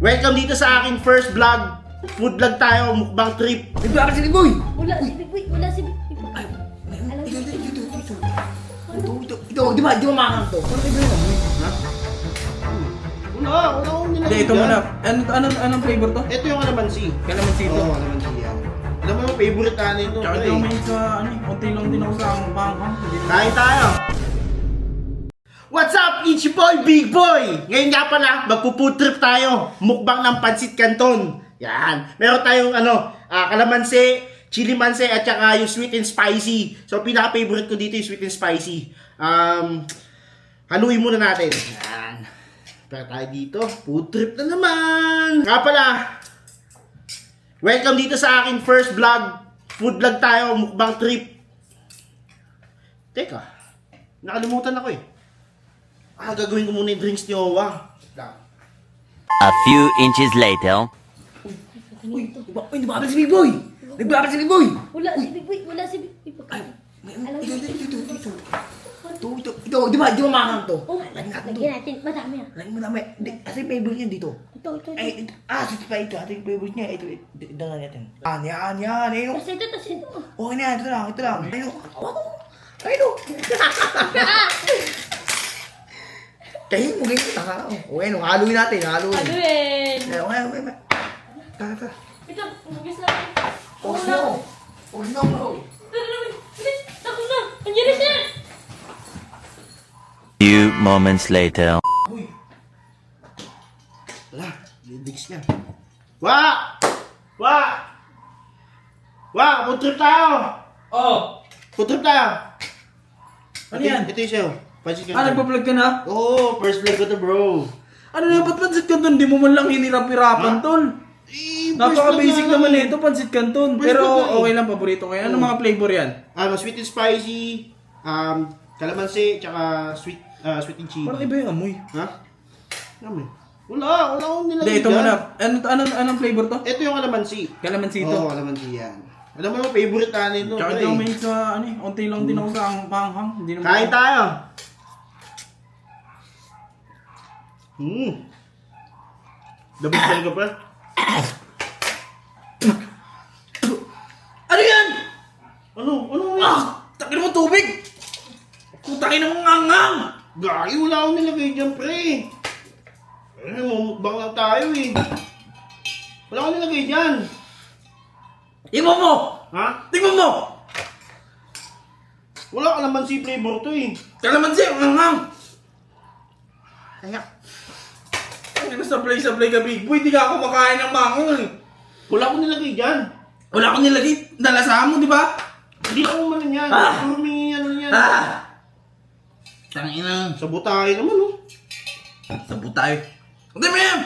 Welcome dito sa aking first vlog. Food vlog tayo, mukbang trip. Nagbiyak si Big Boy! Wala si Big Boy, wala si Big Boy. Ay, Alam mo, ito, di ba makakang to? Ano kayo ba yun? Ha? Wala akong nilagay. Hindi, ito muna. Anong flavor to? Ito yung kalamansi. Kalamansi to. Oo, kalamansi yan. Alam mo yung favorite natin ito. Tsaka pre. ito may sa, konti lang din ako sa panghang. Kain tayo. What's up? It's your boy, Big Boy! Ngayon nga pala, magpo-food trip tayo. Mukbang ng Pansit Canton. Yan. Meron tayong kalamansi, chili mansi, at saka yung sweet and spicy. So, pinaka-favorite ko dito yung sweet and spicy. Haluin muna natin. Yan. Para tayo dito. Food trip na naman. Nga pala, welcome dito sa aking first vlog. Food vlog tayo, mukbang trip. Teka, nakalimutan ako eh. Gagawin ko muna yung drinks ni Owa. A few inches later. Uy, di ba si Big Boy? Nagbiyak si Big Boy! wala si Big Boy, wala si Big Boy. Ay, Alam mo, ito, di ba makakang to? oh, lagyan natin, madami ah. Lagyan mo namin, asa yung favorite niya dito? Ito. Ay, ito pa ito, ito yung favorite niya, ito nga natin. Yan, ayun. Tapos ito. Okay na yan, ito lang. Ayun. Kayo mo ganyan, taka. Okay, haluin natin, haluin. Aluin! Okay. Tara. Ito, umugis natin. Oh no. Bilis, takot na. Andiyan na siya. Few moments later. Uy! Wala, lidigs niya. Wa! Food trip tayo! Oh! Food trip tayo! Ano yan? Ito yung sayo. Pansit Canton. Nagpa-vlog ka na? Oo, first vlog ko to, bro. Ano na, ba't pansit canton? Di mo man lang hinirap-hirapan, tol. Napaka-basic naman ito, pansit canton. First Pero vlog na eh. okay lang, paborito ko yan. Ano mga flavor yan? Sweet and spicy, kalamansi, tsaka sweet and chili. Parang iba yung amoy. Ha? Ano eh? Wala akong nilagay. Hindi, ito dyan. muna. Anong flavor to? Ito yung kalamansi. Kalamansi to. Oo, kalamansi yan. Alam mo yung favorite natin ito. Tsaka pre. ito may sa, konti lang din ako sa panghang. Hindi naman. Kain tayo. Dabig talaga pa. Ano yan? Ano yan? Takin mo tubig! Putakin ng ngangang! Gagi, wala akong nilagay dyan, pre. Mamukbang lang tayo eh. Wala akong nilagay dyan. Tingnan mo! Ha? Tingnan mo! Wala ka naman si flavor to eh. Kalamansi, ang ngangang! Kaya, Ano sablay ka, Big Boy? Di ka ako makain ng mangang eh. wala akong nilagay dyan. Wala akong nilagay. Nalasahan mo, di ba? Hindi ako man yan. Puro may ano yan. Tangina. Sabutahe naman oh. Sabot tayo. Hindi, ma'am!